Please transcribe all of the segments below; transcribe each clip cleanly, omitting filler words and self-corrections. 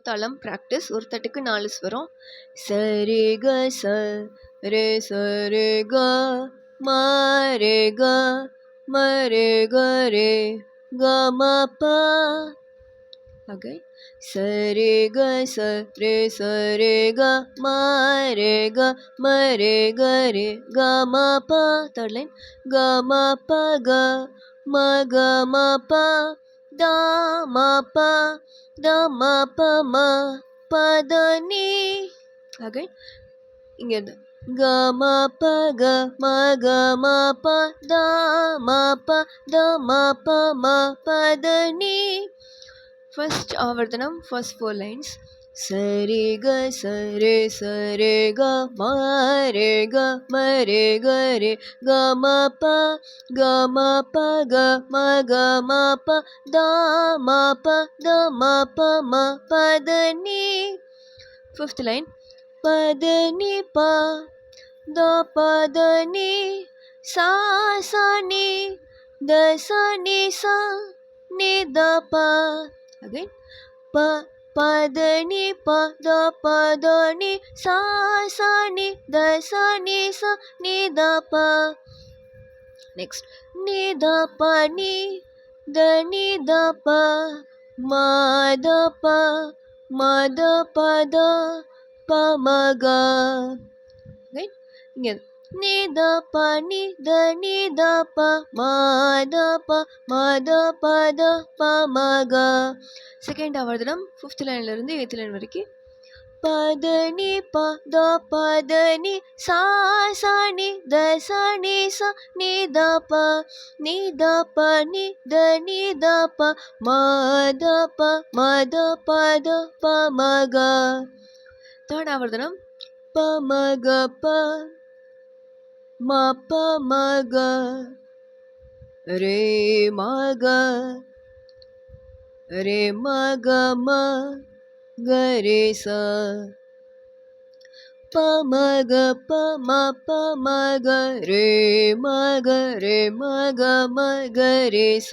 தாளம் ப்ராக்டிஸ். ஒரு தட்டுக்கு 4 ஸ்வரம். சரி க ச ரே ச ரே க ம ரே க ம ரே க ரே க ம ப. Again. சரி க ச ரே ச ரே க ம ரே க ம ரே க ரே க ம ப. Third line. க ம ப க ம க ம ப த ம ப த ம ப ம ப த நீ. Again. இங்கேருந்து க ம ப க ம க ம ப த ம ப த ம ப ம ப த நீ. First ஆவர்த்தனம், first 4 lines. சரி க ச ரே ச ரே க ம ரே க ம ரே க ரே க ம ப க ம ப க ம க ம ப த ம ப த ம ப ம ப த நீ. Fifth line. ப த நீ ப த ப த நீ சா சா நீ த ச நீ சா நீ த ப. Again. ப ப த நீ ப த ப த நீ சா சா நீ த ச நீ சா நீ த ப. Next. நீ த ப நீ த நீ த ப ம த ப ம த ப த ப ம க. Right? இங்க நீ த ப நீ த நீ த ப ம த ப ம த ப த ப ம க. செகண்ட் ஆவர்த்தனம் 5th லைன்ல இருந்து 8th லைன் வரைக்கும். ப த நீ ப த ப த நீ சா சா நீ த ச நீ சா நீ த ப நீ த ப நீ த நீ த ப ம த ப ம த ப த ப ம க. தேர்ட் ஆவர்த்தனம் ப ம க ப ம ப ம க ரே ம க ரே ம க ம க ரே ச ப ம க ப ம ப ம க ரே ம க ரே ம க ம க ரே ச.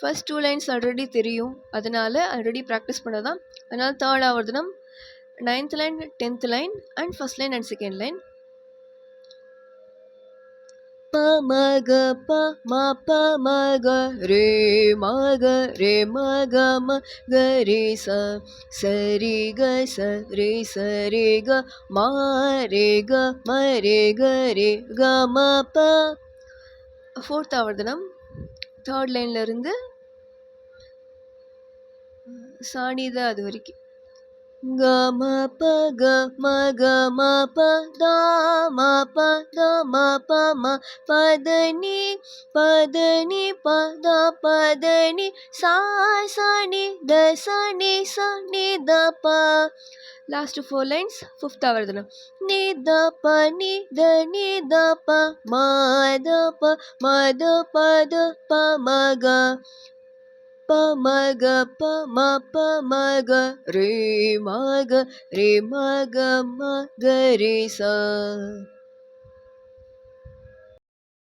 ஃபர்ஸ்ட் 2 லைன்ஸ் ஆல்ரெடி தெரியும், அதனால ஆல்ரெடி ப்ராக்டிஸ் பண்ணதான். அதனால தேர்ட் ஆவர்த்தனம் 9th line 10th line and first line and second line. ப ம க ப ம ப ம க ரே ம க ரே ம க ம க ரே ச சரி க ச ரே ச ரே க ம ரே க ம ரே க ரே க ம ப. ஃபோர்த் ஆவர்த்தனம் தேர்ட் லைன்ல இருந்து சாணித அது வரைக்கும். க ம ப க ம க ம ப த ம ப த ம ப ம ப த நீ ப த நீ ப த ப த நீ சா சா நீ த ச நீ சா நீ த ப. Last 4 lines 5th ஆவர்த்தனம். நீ த ப நீ த நீ த ப ம த ப ம த ப த ப ம க ப ம க ப ம ப ம க ரே ம க ரே ம க ம க ரே ச.